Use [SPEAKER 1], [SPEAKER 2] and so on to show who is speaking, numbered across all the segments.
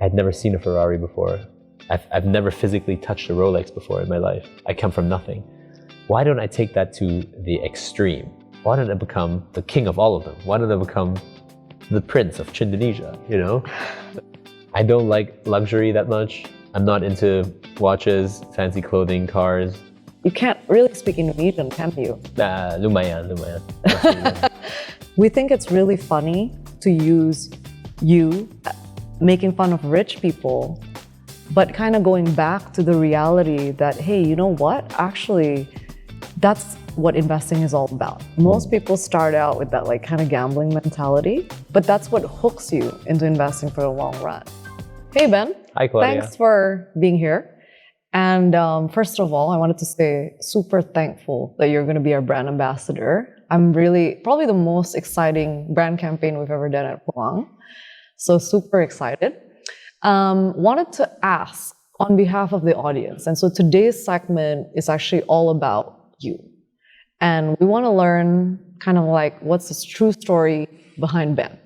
[SPEAKER 1] I'd never seen a Ferrari before. I've never physically touched a Rolex before in my life. I come from nothing. Why don't I take that to the extreme? Why don't I become the king of all of them? Why don't I become the Prince of Chindonesia, you know? I don't like luxury that much. I'm not into watches, fancy clothing, cars.
[SPEAKER 2] You can't really speak Indonesian, can you?
[SPEAKER 1] Lumayan.
[SPEAKER 2] We think it's really funny to use you making fun of rich people, but kind of going back to the reality that, hey, you know what? Actually, that's what investing is all about. Most people start out with that like kind of gambling mentality, but that's what hooks you into investing for the long run. Hey, Ben.
[SPEAKER 1] Hi, Claudia.
[SPEAKER 2] Thanks for being here. And first of all, I wanted to say super thankful that you're going to be our brand ambassador. I'm really, probably the most exciting brand campaign we've ever done at Pluang. So super excited. Wanted to ask on behalf of the audience. And so today's segment is actually all about you. And we want to learn kind of like what's the true story behind Ben,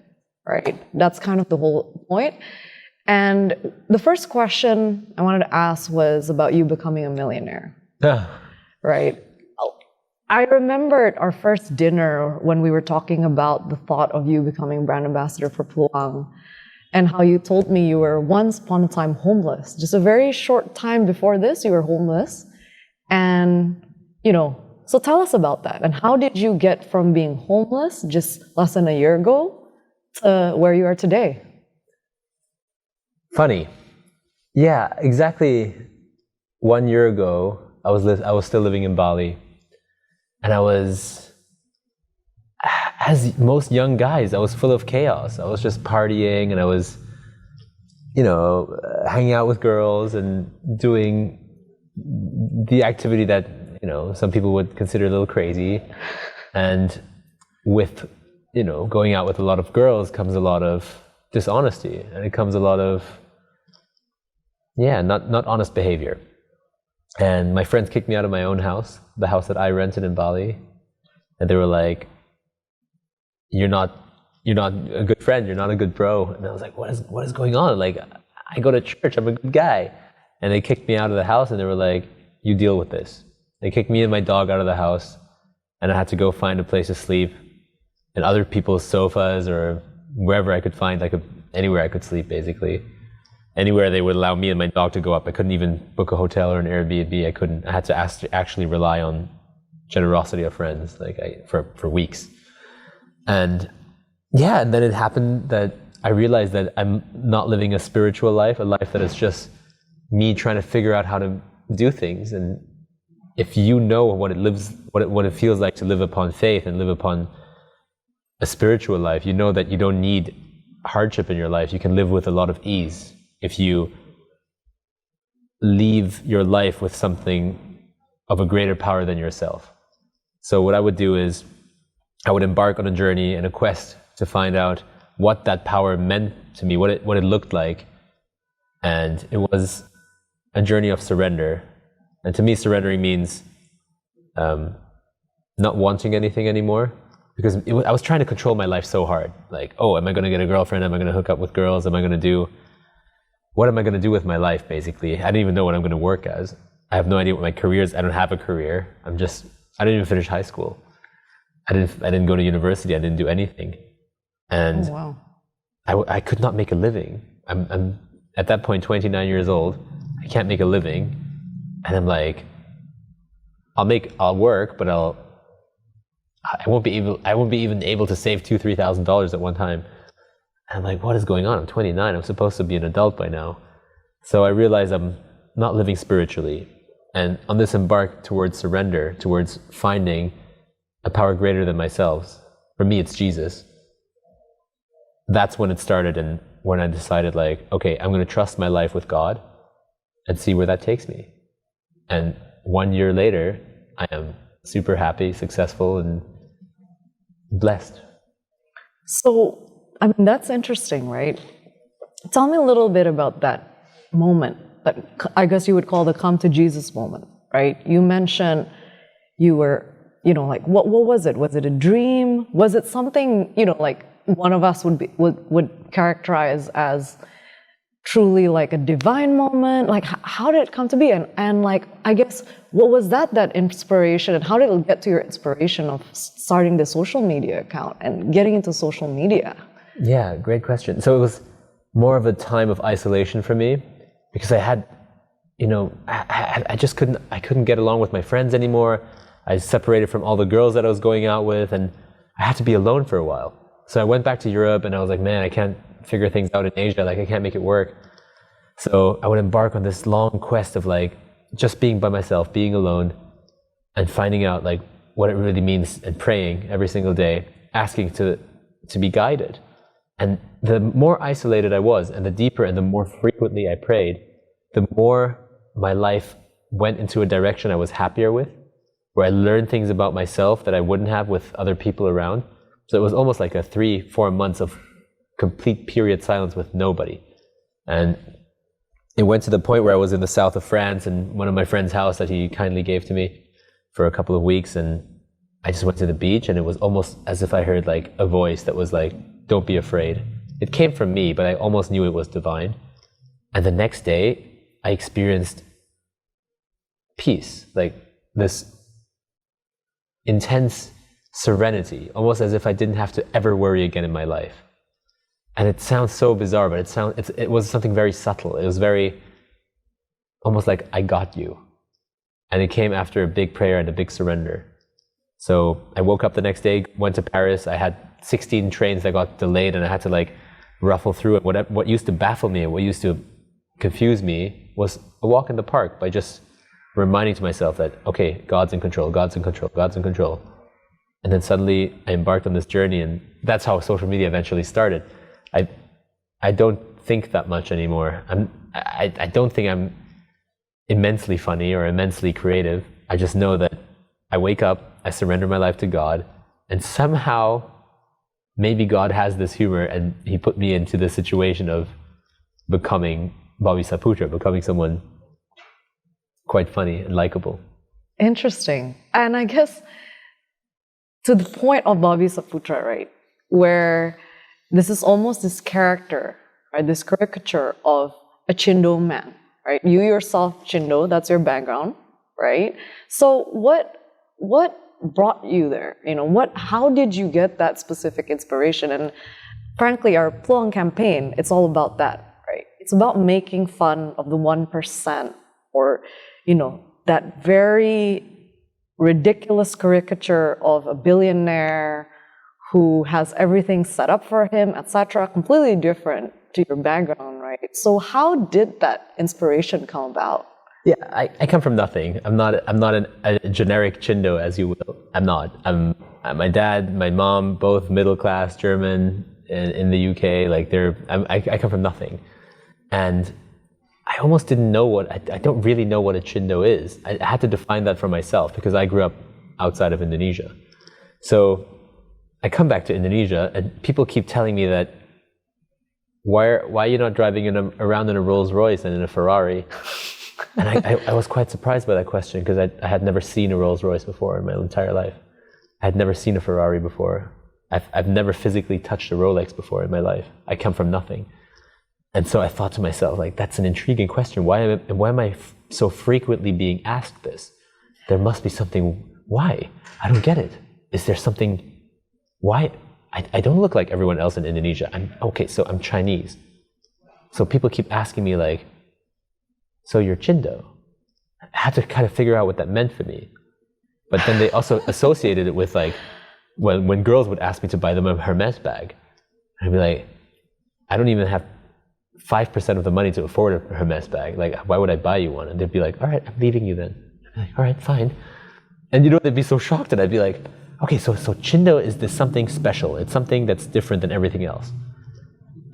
[SPEAKER 2] right? That's kind of the whole point. And the first question I wanted to ask was about you becoming a millionaire, right? I remembered our first dinner when we were talking about the thought of you becoming brand ambassador for Pluang, and how you told me you were once upon a time homeless. Just a very short time before this, you were homeless. And, you know, so tell us about that. And how did you get from being homeless just less than a year ago to where you are today?
[SPEAKER 1] Funny. Yeah, exactly 1 year ago, I was still living in Bali. And I was, as most young guys, I was full of chaos. I was just partying, and I was, you know, hanging out with girls and doing the activity that, you know, some people would consider a little crazy. And with, you know, going out with a lot of girls comes a lot of dishonesty, and it comes a lot of, not honest behavior. And my friends kicked me out of my own house, the house that I rented in Bali. And they were like, you're not a good friend, you're not a good bro. And I was like, what is going on? Like, I go to church, I'm a good guy. And they kicked me out of the house, and they were like, you deal with this. They kicked me and my dog out of the house, and I had to go find a place to sleep in other people's sofas or wherever I could find, anywhere I could sleep, basically. Anywhere they would allow me and my dog to go up. I couldn't even book a hotel or an Airbnb. I had to actually rely on generosity of friends, for weeks. And and then it happened that I realized that I'm not living a spiritual life, a life that is just me trying to figure out how to do things. And if you know what it feels like to live upon faith and live upon a spiritual life, you know that you don't need hardship in your life. You can live with a lot of ease if you leave your life with something of a greater power than yourself. So what I would do is I would embark on a journey and a quest to find out what that power meant to me, what it looked like. And it was a journey of surrender. And to me, surrendering means not wanting anything anymore. Because I was trying to control my life so hard. Like, oh, am I going to get a girlfriend? Am I going to hook up with girls? What am I going to do with my life, basically? I didn't even know what I'm going to work as. I have no idea what my career is. I don't have a career. I didn't even finish high school. I didn't go to university. I didn't do anything. And I could not make a living. I'm at that point 29 years old. I can't make a living. And I'm like, I'll work, but I won't be even able to save $2,000-$3,000 at one time. And I'm like, what is going on? I'm 29. I'm supposed to be an adult by now. So I realized I'm not living spiritually. And on this embark towards surrender, towards finding a power greater than myself. For me, it's Jesus. That's when it started, and when I decided, like, okay, I'm going to trust my life with God and see where that takes me. And 1 year later, I am super happy, successful, and blessed.
[SPEAKER 2] So, I mean, that's interesting, right? Tell me a little bit about that moment, that I guess you would call the come to Jesus moment, right? You mentioned you were, like, what was it? Was it a dream? Was it something, like one of us would characterize as truly like a divine moment? Like, how did it come to be? And like, I guess, what was that inspiration, and how did it get to your inspiration of starting the social media account and getting into social media?
[SPEAKER 1] Yeah, great question. So it was more of a time of isolation for me, because I had, I just couldn't get along with my friends anymore. I separated from all the girls that I was going out with, and I had to be alone for a while. So I went back to Europe, and I was like, man, I can't figure things out in Asia. Like, I can't make it work. So I would embark on this long quest of like just being by myself, being alone, and finding out like what it really means, and praying every single day, asking to be guided. And the more isolated I was, and the deeper and the more frequently I prayed, the more my life went into a direction I was happier with, where I learned things about myself that I wouldn't have with other people around. So it was almost like a 3-4 months of complete period silence with nobody. And it went to the point where I was in the south of France, in one of my friend's house that he kindly gave to me for a couple of weeks, and I just went to the beach, and it was almost as if I heard like a voice that was like, don't be afraid. It came from me, but I almost knew it was divine. And the next day, I experienced peace, like this intense serenity, almost as if I didn't have to ever worry again in my life. And it sounds so bizarre, but it was something very subtle. It was very, almost like, I got you. And it came after a big prayer and a big surrender. So I woke up the next day, went to Paris. I had 16 trains that got delayed, and I had to like ruffle through it. What used to baffle me and what used to confuse me was a walk in the park, by just reminding to myself that, okay, God's in control, God's in control, God's in control. And then suddenly I embarked on this journey, and that's how social media eventually started. I don't think that much anymore. I don't think I'm immensely funny or immensely creative. I just know that I wake up, I surrender my life to God, and somehow maybe God has this humor, and he put me into the situation of becoming Bobby Saputra, becoming someone quite funny and likable.
[SPEAKER 2] Interesting. And I guess to the point of Bobby Saputra, right, where this is almost this character, right, this caricature of a Chindo man, right? You yourself, Chindo, that's your background, right? So what brought you there? How did you get that specific inspiration? And frankly, our Pluang campaign, it's all about that, right? It's about making fun of the 1%, or, that very ridiculous caricature of a billionaire who has everything set up for him, etc., completely different to your background, right? So how did that inspiration come about?
[SPEAKER 1] Yeah, I come from nothing. I'm not a generic Chindo, as you will. I'm not. My dad, my mom, both middle class German in the UK. Like I come from nothing, and I almost didn't know I don't really know what a Chindo is. I had to define that for myself, because I grew up outside of Indonesia. So I come back to Indonesia, and people keep telling me that, why are you not driving around in a Rolls Royce and in a Ferrari? And I was quite surprised by that question, because I had never seen a Rolls Royce before in my entire life. I had never seen a Ferrari before. I've never physically touched a Rolex before in my life. I come from nothing. And so I thought to myself, like, that's an intriguing question. Why am I so frequently being asked this? There must be something. Why? I don't get it. Is there something? Why? I don't look like everyone else in Indonesia. So I'm Chinese. So people keep asking me, like, so you're Chindo? I had to kind of figure out what that meant for me. But then they also associated it with, like, when girls would ask me to buy them a Hermes bag, I'd be like, I don't even have 5% of the money to afford a Hermes bag. Like, why would I buy you one? And they'd be like, all right, I'm leaving you then. I'd be like, all right, fine. And they'd be so shocked, and I'd be like, okay, so Chindo is this something special. It's something that's different than everything else.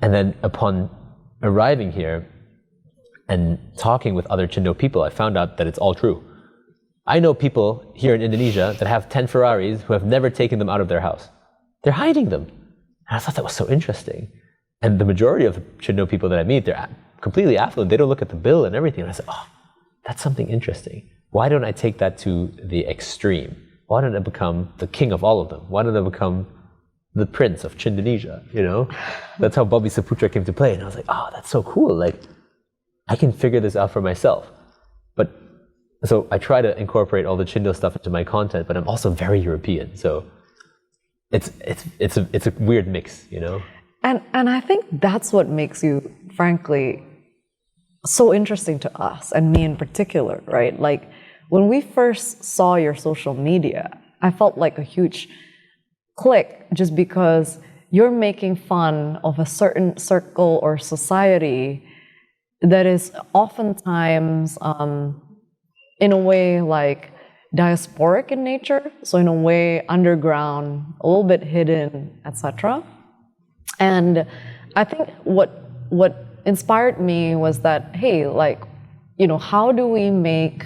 [SPEAKER 1] And then upon arriving here and talking with other Chindo people, I found out that it's all true. I know people here in Indonesia that have 10 Ferraris who have never taken them out of their house. They're hiding them. And I thought that was so interesting. And the majority of the Chindo people that I meet, they're completely affluent. They don't look at the bill and everything. And I said, oh, that's something interesting. Why don't I take that to the extreme? Why don't I become the king of all of them? Why don't I become the Prince of Chindonesia, you know? That's how Bobby Saputra came to play. And I was like, oh, that's so cool. Like, I can figure this out for myself. But so I try to incorporate all the Chindo stuff into my content, but I'm also very European. So it's a weird mix, you know?
[SPEAKER 2] And I think that's what makes you, frankly, so interesting to us, and me in particular, right? Like, when we first saw your social media, I felt like a huge click just because you're making fun of a certain circle or society that is oftentimes, in a way, like diasporic in nature, so in a way underground, a little bit hidden, etc. And I think what inspired me was that, hey, like, you know, how do we make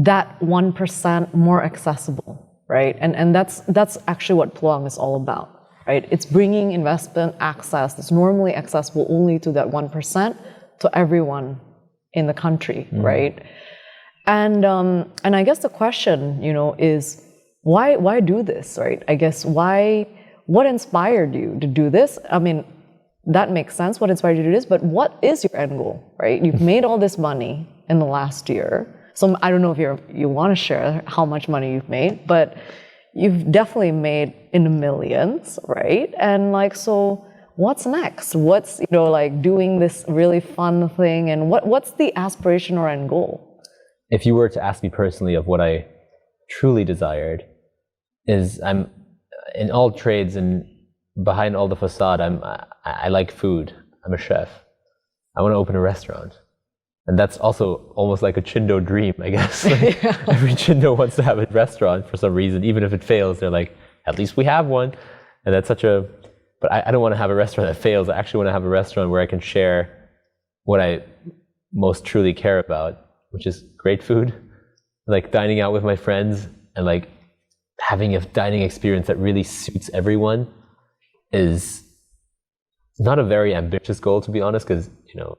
[SPEAKER 2] that 1% more accessible, right? And that's actually what Pluang is all about, right? It's bringing investment access that's normally accessible only to that 1% to everyone in the country, right? And I guess the question, you know, is why do this, right? I guess what inspired you to do this? I mean, that makes sense, what inspired you to do this, but what is your end goal, right? You've made all this money in the last year. So I don't know if you want to share how much money you've made, but you've definitely made in the millions, right? And like, so what's next? What's, you know, like doing this really fun thing, and what's the aspiration or end goal?
[SPEAKER 1] If you were to ask me personally of what I truly desired, is I'm in all trades and behind all the facade, I like food. I'm a chef. I want to open a restaurant. And that's also almost like a Chindo dream, I guess. Like,
[SPEAKER 2] Yeah.
[SPEAKER 1] Every Chindo wants to have a restaurant for some reason. Even if it fails, they're like, at least we have one. And that's but I don't want to have a restaurant that fails. I actually want to have a restaurant where I can share what I most truly care about, which is great food, like dining out with my friends, and like having a dining experience that really suits everyone is not a very ambitious goal, to be honest, because, you know,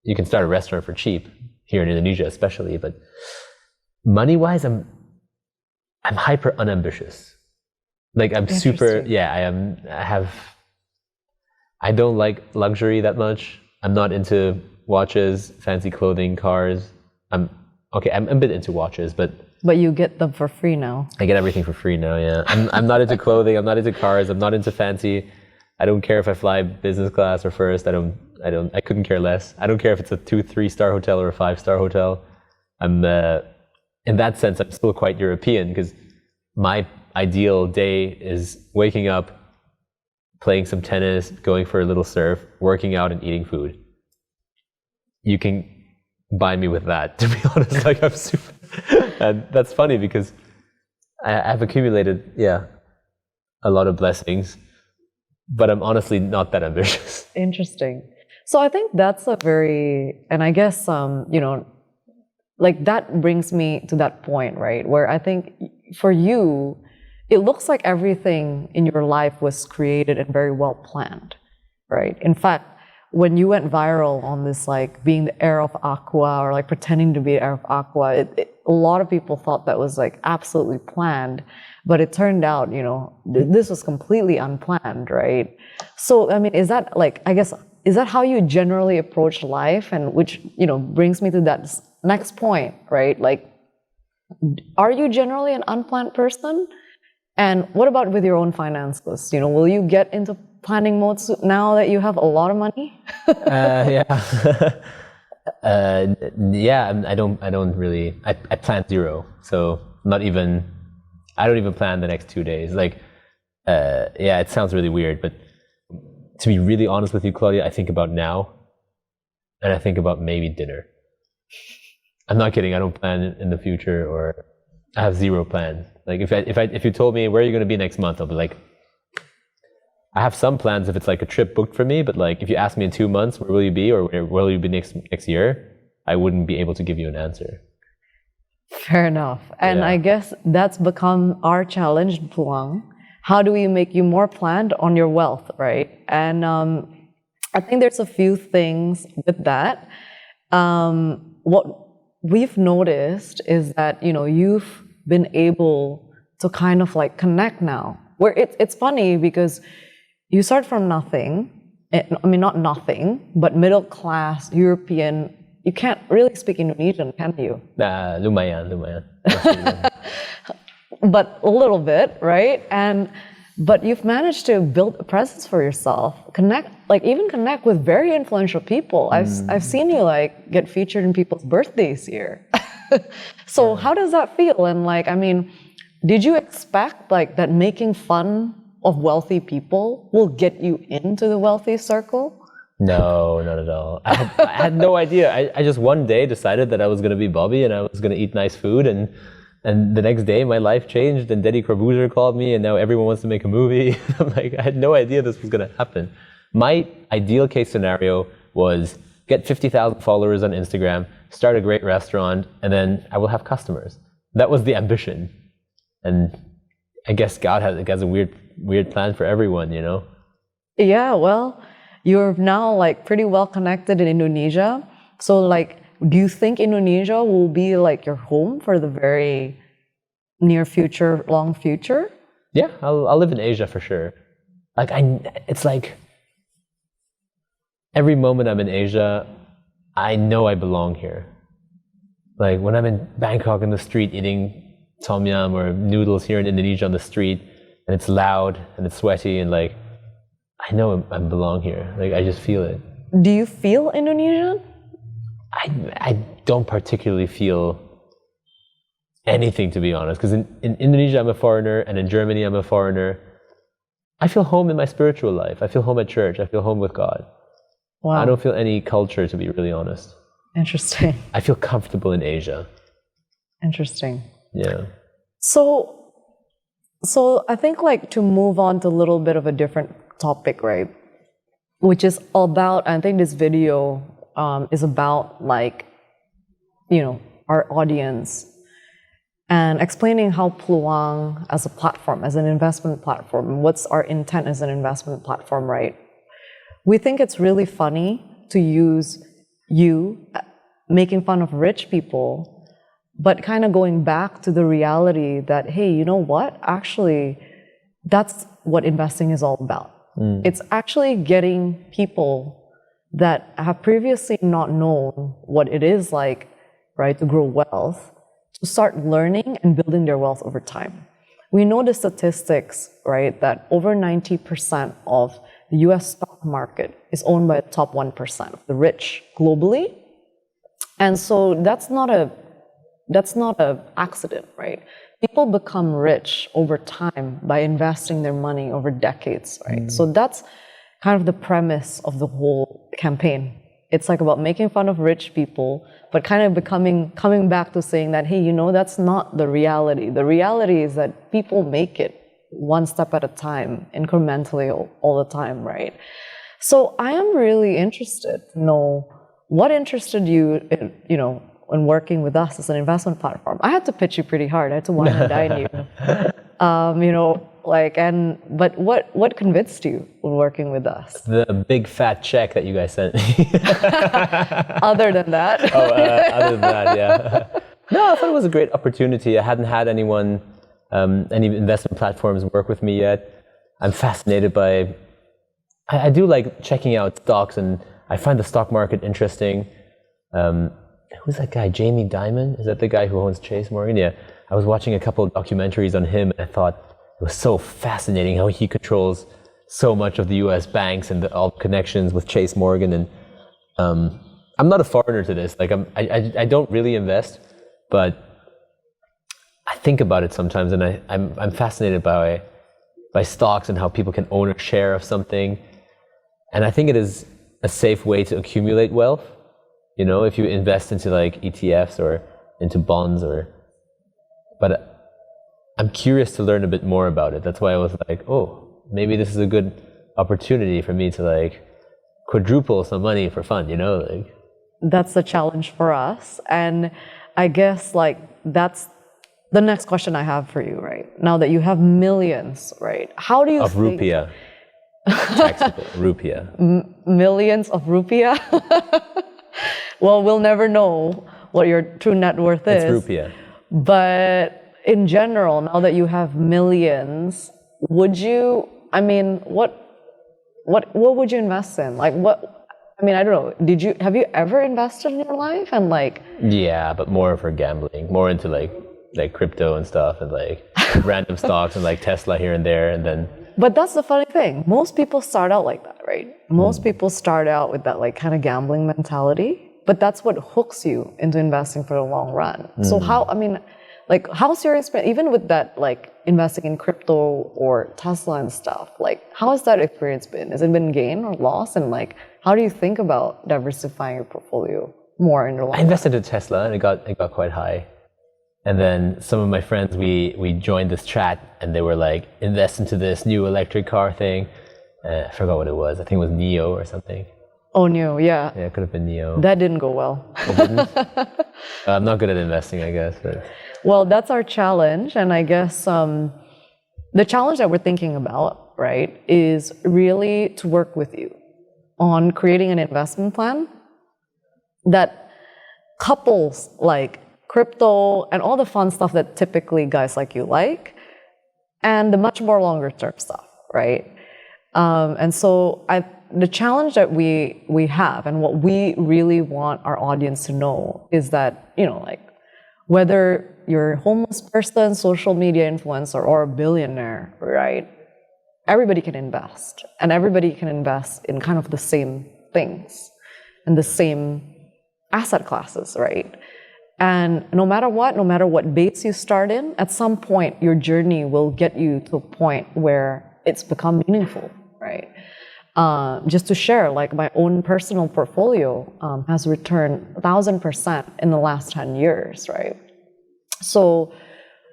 [SPEAKER 1] you can start a restaurant for cheap here in Indonesia, especially. But money-wise, I'm hyper unambitious. Like I'm super, yeah. I don't like luxury that much. I'm not into watches, fancy clothing, cars. I'm a bit into watches, but
[SPEAKER 2] you get them for free now.
[SPEAKER 1] I get everything for free now. Yeah, I'm not into clothing. I'm not into cars. I'm not into fancy. I don't care if I fly business class or first. I couldn't care less. I don't care if it's a 2-3 star hotel or a 5-star hotel. I'm in that sense, I'm still quite European, because my ideal day is waking up, playing some tennis, going for a little surf, working out, and eating food. You can buy me with that, to be honest. Like, I'm super, and that's funny because I've accumulated, a lot of blessings, but I'm honestly not that ambitious.
[SPEAKER 2] Interesting. So I think that's a very, and I guess, you know, like that brings me to that point, right? Where I think for you, it looks like everything in your life was created and very well planned, right? In fact, when you went viral on this, like being the heir of Aqua, or like pretending to be the heir of Aqua, a lot of people thought that was like absolutely planned, but it turned out, you know, this was completely unplanned, right? So, I mean, is that like, I guess, is that how you generally approach life? And which, you know, brings me to that next point, right? Like, are you generally an unplanned person? And what about with your own finances? You know, will you get into planning mode now that you have a lot of money?
[SPEAKER 1] Yeah. I don't really, I plan zero. So I don't even plan the next 2 days. Like, it sounds really weird, but to be really honest with you, Claudia, I think about now, and I think about maybe dinner. I'm not kidding. I don't plan in the future, or I have zero plans. Like if you told me where are you going to be next month, I'll be like, I have some plans if it's like a trip booked for me, but like if you ask me in 2 months, where will you be, or where will you be next year, I wouldn't be able to give you an answer.
[SPEAKER 2] Fair enough. And I guess that's become our challenge, Pluang. How do we make you more planned on your wealth, right? And I think there's a few things with that. What we've noticed is that, you know, you've been able to kind of like connect now where it's funny because you start from nothing. I mean, not nothing, but middle class, European. You can't really speak Indonesian, can you?
[SPEAKER 1] Lumayan.
[SPEAKER 2] But a little bit, right? But you've managed to build a presence for yourself, connect with very influential people. I've seen you like get featured in people's birthdays here. So how does that feel? And like, I mean, did you expect like that making fun of wealthy people will get you into the wealthy circle?
[SPEAKER 1] No, not at all. I had no idea. I just one day decided that I was going to be Bobby and I was going to eat nice food, and the next day my life changed and Deddy Corbuzier called me and now everyone wants to make a movie. I'm like, I had no idea this was going to happen. My ideal case scenario was get 50,000 followers on Instagram, start a great restaurant, and then I will have customers. That was the ambition. And I guess God has a weird plan for everyone, you know?
[SPEAKER 2] Yeah, well, you're now like pretty well connected in Indonesia. So like, do you think Indonesia will be like your home for the very near future, long future?
[SPEAKER 1] Yeah, I'll live in Asia for sure. Like it's like every moment I'm in Asia, I know I belong here. Like when I'm in Bangkok in the street eating tom yum or noodles here in Indonesia on the street, and it's loud and it's sweaty and like, I know I belong here. Like I just feel it.
[SPEAKER 2] Do you feel Indonesian?
[SPEAKER 1] I don't particularly feel anything, to be honest, because in Indonesia I'm a foreigner and in Germany I'm a foreigner. I feel home in my spiritual life. I feel home at church. I feel home with God.
[SPEAKER 2] Wow.
[SPEAKER 1] I don't feel any culture, to be really honest.
[SPEAKER 2] Interesting.
[SPEAKER 1] I feel comfortable in Asia.
[SPEAKER 2] Interesting.
[SPEAKER 1] Yeah.
[SPEAKER 2] So I think like to move on to a little bit of a different topic, right? Which is about, I think this video is about like, you know, our audience and explaining how Pluang as a platform, as an investment platform, what's our intent as an investment platform, right? We think it's really funny to use you making fun of rich people, but kind of going back to the reality that, hey, you know what? Actually, that's what investing is all about. It's actually getting people that have previously not known what it is like, right, to grow wealth, to start learning and building their wealth over time. We know the statistics, right, that over 90% of the US stock market is owned by the top 1% of the rich globally. And so that's not a accident, right? People become rich over time by investing their money over decades, right? So that's kind of the premise of the whole campaign. It's like about making fun of rich people, but kind of coming back to saying that, hey, you know, that's not the reality. The reality is that people make it one step at a time, incrementally all the time, right? So I am really interested to know what interested you in, you know, in working with us as an investment platform. I had to pitch you pretty hard. I had to wine and dine you. You know, like, but what convinced you when working with us?
[SPEAKER 1] The big fat check that you guys sent me.
[SPEAKER 2] Other than that?
[SPEAKER 1] Other than that, yeah. No, I thought it was a great opportunity. I hadn't had anyone, any investment platforms work with me yet. I'm fascinated by, I do like checking out stocks, and I find the stock market interesting. Who's that guy? Jamie Dimon? Is that the guy who owns Chase Morgan? Yeah. I was watching a couple of documentaries on him, and I thought it was so fascinating how he controls so much of the US banks and all the connections with Chase Morgan. And I'm not a foreigner to this. Like I don't really invest, but I think about it sometimes, and I'm fascinated by stocks and how people can own a share of something. And I think it is a safe way to accumulate wealth. You know, if you invest into like ETFs or into bonds but I'm curious to learn a bit more about it. That's why I was like, oh, maybe this is a good opportunity for me to like quadruple some money for fun, you know? Like,
[SPEAKER 2] that's the challenge for us. And I guess like that's the next question I have for you, right? Now that you have millions, right? How do you
[SPEAKER 1] of
[SPEAKER 2] think...
[SPEAKER 1] rupiah. Taxable rupiah.
[SPEAKER 2] Millions of rupiah? Well, we'll never know what your true net worth is.
[SPEAKER 1] It's rupiah.
[SPEAKER 2] But in general, now that you have millions, would you, I mean, what would you invest in? Like what, I mean, I don't know, have you ever invested in your life? And like...
[SPEAKER 1] Yeah, but more for gambling, more into like crypto and stuff and like random stocks and like Tesla here and there and then...
[SPEAKER 2] But that's the funny thing. Most people start out like that, right? Most people start out with that like kind of gambling mentality, but that's what hooks you into investing for the long run. So how, I mean, like how's your experience, even with that, like investing in crypto or Tesla and stuff, like how has that experience been? Has it been gain or loss? And like, how do you think about diversifying your portfolio more in the long run?
[SPEAKER 1] I invested in Tesla and it got quite high. And then some of my friends, we joined this chat and they were like, invest into this new electric car thing. I forgot what it was. I think it was Neo or something.
[SPEAKER 2] Oh, Neo, yeah.
[SPEAKER 1] Yeah, it could have been Neo.
[SPEAKER 2] That didn't go well.
[SPEAKER 1] It didn't? I'm not good at investing, I guess. But...
[SPEAKER 2] Well, that's our challenge. And I guess the challenge that we're thinking about, right, is really to work with you on creating an investment plan that couples like crypto and all the fun stuff that typically guys like you like, and the much more longer term stuff, right? And so the challenge that we have and what we really want our audience to know is that, you know, like whether you're a homeless person, social media influencer, or a billionaire, right? Everybody can invest, and everybody can invest in kind of the same things and the same asset classes, right? And no matter what base you start in, at some point your journey will get you to a point where it's become meaningful, right? Just to share, like my own personal portfolio has returned 1,000% in the last 10 years, right? So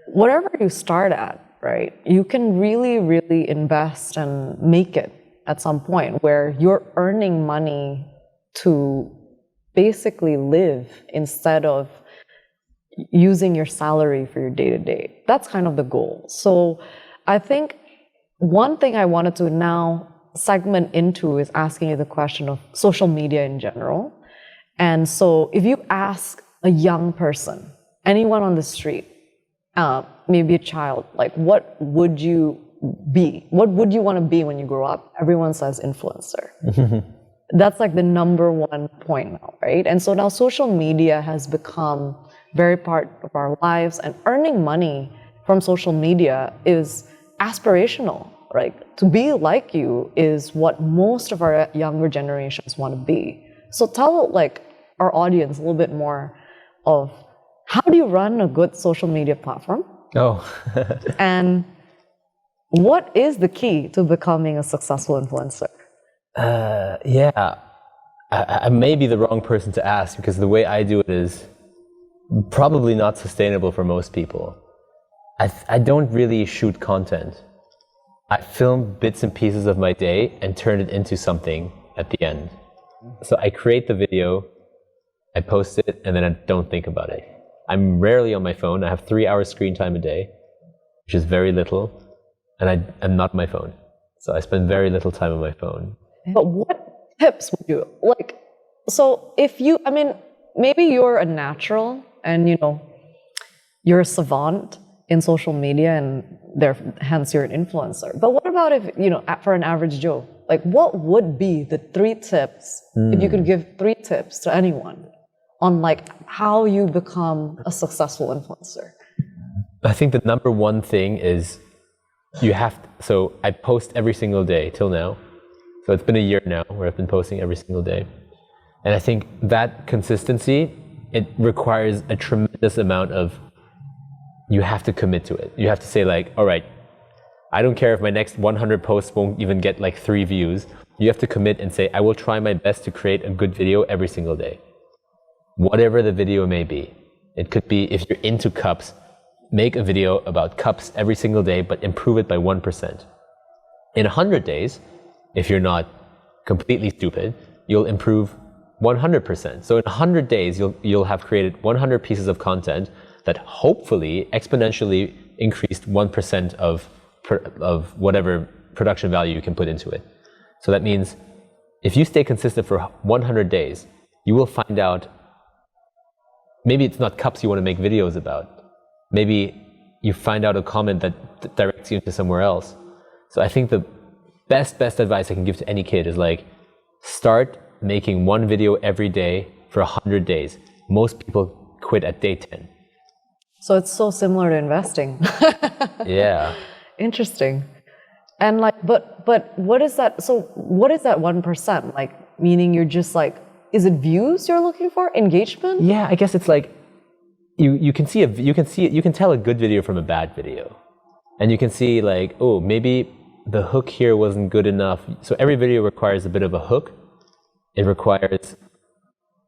[SPEAKER 2] whatever you start at, right, you can really, really invest and make it at some point where you're earning money to basically live instead of using your salary for your day-to-day. That's kind of the goal. So I think one thing I wanted to now segment into is asking you the question of social media in general. And so if you ask a young person, anyone on the street, maybe a child, like what would you be? What would you want to be when you grow up? Everyone says influencer. That's like the number one point now, right? And so now social media has become very part of our lives, and earning money from social media is aspirational, right? To be like you is what most of our younger generations want to be. So tell like our audience a little bit more of how do you run a good social media platform?
[SPEAKER 1] Oh.
[SPEAKER 2] And what is the key to becoming a successful influencer?
[SPEAKER 1] Yeah, I may be the wrong person to ask because the way I do it is probably not sustainable for most people. I don't really shoot content. I film bits and pieces of my day and turn it into something at the end. So I create the video, I post it, and then I don't think about it. I'm rarely on my phone. I have 3 hours screen time a day, which is very little, and I'm not on my phone. So I spend very little time on my phone.
[SPEAKER 2] But what tips would you like? So if you, I mean, maybe you're a natural and you know you're a savant in social media and hence you're an influencer. But what about if, you know, for an average Joe, like what would be the 3 tips, if you could give 3 tips to anyone on like how you become a successful influencer?
[SPEAKER 1] I think the number one thing is so I post every single day till now. So it's been a year now where I've been posting every single day. And I think that consistency, it requires a tremendous amount of, you have to commit to it. You have to say like, all right, I don't care if my next 100 posts won't even get like 3 views. You have to commit and say, I will try my best to create a good video every single day. Whatever the video may be. It could be, if you're into cups, make a video about cups every single day, but improve it by 1%. In 100 days, if you're not completely stupid, you'll improve 100%. So in 100 days, you'll have created 100 pieces of content that hopefully exponentially increased 1% of whatever production value you can put into it. So that means if you stay consistent for 100 days, you will find out, maybe it's not cups you want to make videos about. Maybe you find out a comment that directs you into somewhere else. So I think the best advice I can give to any kid is like, start making one video every day for 100 days. Most people quit at day 10.
[SPEAKER 2] So it's so similar to investing.
[SPEAKER 1] Yeah.
[SPEAKER 2] Interesting. And like, but what is that? So what is that 1%? Like, meaning you're just like, is it views you're looking for? Engagement?
[SPEAKER 1] Yeah, I guess it's like, you can tell a good video from a bad video. And you can see like, oh, maybe the hook here wasn't good enough. So every video requires a bit of a hook. It requires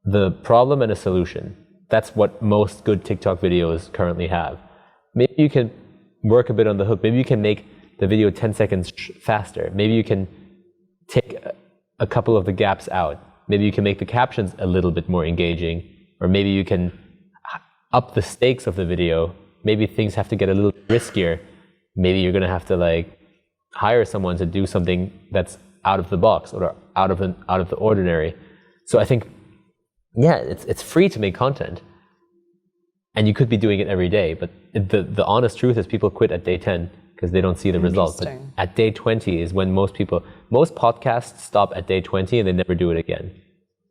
[SPEAKER 1] the problem and a solution. That's what most good TikTok videos currently have. Maybe you can work a bit on the hook. Maybe you can make the video 10 seconds faster. Maybe you can take a couple of the gaps out. Maybe you can make the captions a little bit more engaging, or maybe you can up the stakes of the video. Maybe things have to get a little riskier. Maybe you're gonna have to like hire someone to do something that's out of the box or out of the ordinary. So I think, yeah, it's free to make content, and you could be doing it every day. But the honest truth is, people quit at day 10 because they don't see the results. But at day 20 is when most podcasts stop at day 20 and they never do it again.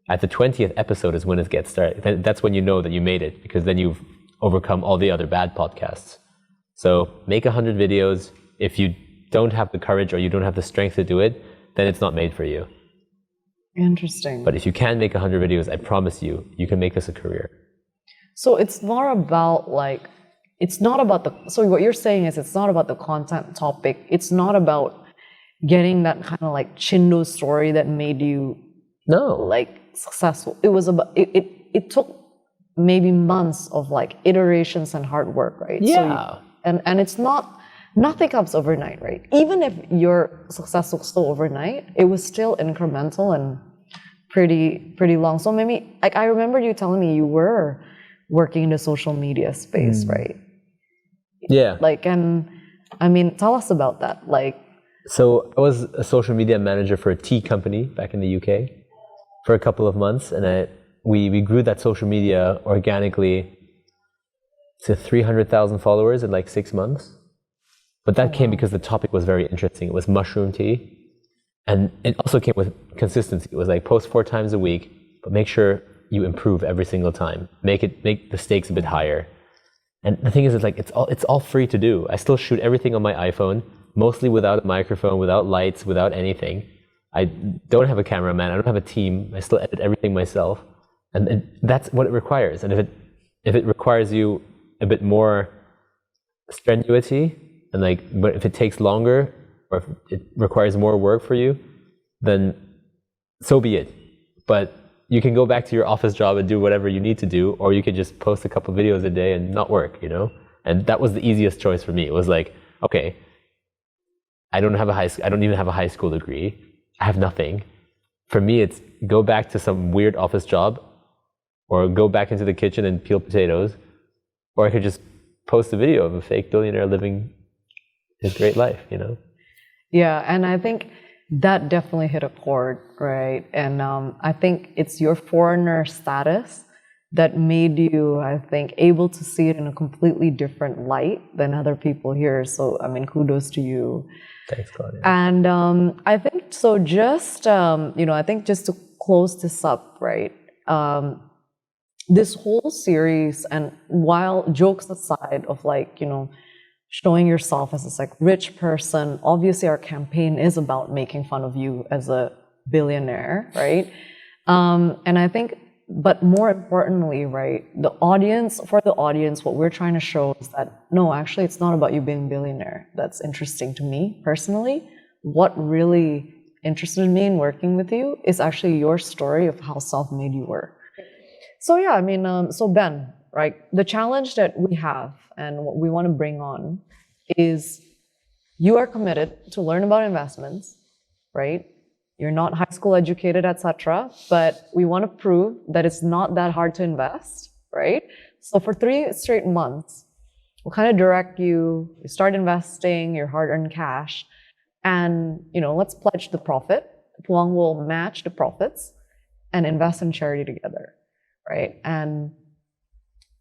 [SPEAKER 1] At the 20th episode is when it gets started. That's when you know that you made it, because then you've overcome all the other bad podcasts. So make 100 videos. If you don't have the courage or you don't have the strength to do it, then it's not made for you.
[SPEAKER 2] Interesting.
[SPEAKER 1] But if you can make 100 videos, I promise you, you can make this a career.
[SPEAKER 2] So it's more about like, so what you're saying is it's not about the content topic. It's not about getting that kind of like Chindo story that made you like successful. It was about, it took maybe months of like iterations and hard work, right?
[SPEAKER 1] Yeah.
[SPEAKER 2] So and it's nothing comes overnight, right? Even if your success was still overnight, it was still incremental and pretty long. So maybe, like, I remember you telling me you were working in the social media space, right?
[SPEAKER 1] Yeah.
[SPEAKER 2] Like, and I mean, tell us about that. Like,
[SPEAKER 1] so I was a social media manager for a tea company back in the UK for a couple of months, and we grew that social media organically to 300,000 followers in like 6 months. But that came because the topic was very interesting. It was mushroom tea. And it also came with consistency. It was like, post 4 times a week, but make sure you improve every single time. Make the stakes a bit higher. And the thing is, it's like, it's all free to do. I still shoot everything on my iPhone, mostly without a microphone, without lights, without anything. I don't have a cameraman. I don't have a team. I still edit everything myself. And that's what it requires. And if it requires you a bit more strenuity, and like, but if it takes longer, or if it requires more work for you, then so be it. But you can go back to your office job and do whatever you need to do, or you could just post a couple videos a day and not work, you know? And that was the easiest choice for me. It was like, okay, I don't even have a high school degree. I have nothing. For me, it's go back to some weird office job, or go back into the kitchen and peel potatoes, or I could just post a video of a fake billionaire living his great life, you know?
[SPEAKER 2] Yeah, and I think that definitely hit a chord, right? And I think it's your foreigner status that made you, I think, able to see it in a completely different light than other people here. So, I mean, kudos to you.
[SPEAKER 1] Thanks, Claudia.
[SPEAKER 2] And I think, so just, I think just to close this up, right? This whole series, and while jokes aside of like, showing yourself as this like rich person, obviously our campaign is about making fun of you as a billionaire, right? And I think, but more importantly, right, for the audience, what we're trying to show is that, no, actually it's not about you being a billionaire. That's interesting to me personally. What really interested me in working with you is actually your story of how self-made you were. So yeah, I mean, so Ben, right, the challenge that we have and what we want to bring on is you are committed to learn about investments, right? You're not high school educated, etc., but we want to prove that it's not that hard to invest, right? So for 3 straight months, we'll kind of direct you start investing your hard-earned cash, and let's pledge the profit. Pluang will match the profits and invest in charity together, right? And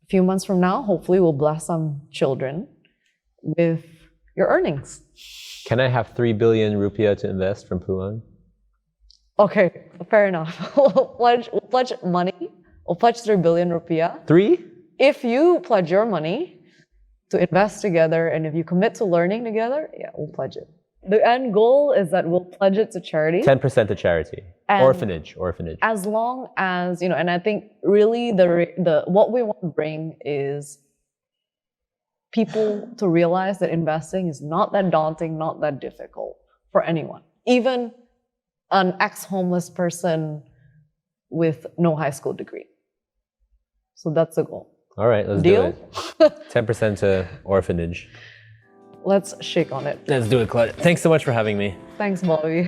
[SPEAKER 2] a few months from now, hopefully we'll bless some children with your earnings.
[SPEAKER 1] Can I have 3 billion rupiah to invest from Pluang?
[SPEAKER 2] Okay, fair enough. We'll pledge money. We'll pledge 3 billion rupiah.
[SPEAKER 1] 3?
[SPEAKER 2] If you pledge your money to invest together, and if you commit to learning together, yeah, we'll pledge it. The end goal is that we'll pledge it to charity.
[SPEAKER 1] 10% to charity.
[SPEAKER 2] And
[SPEAKER 1] Orphanage.
[SPEAKER 2] As long as, and I think really the what we want to bring is people to realize that investing is not that daunting, not that difficult for anyone. Even an ex-homeless person with no high school degree. So that's the goal.
[SPEAKER 1] All right, let's
[SPEAKER 2] Deal?
[SPEAKER 1] do it. 10% to orphanage.
[SPEAKER 2] Let's shake on it.
[SPEAKER 1] Let's do it, Claudia. Thanks so much for having me.
[SPEAKER 2] Thanks, Bobby.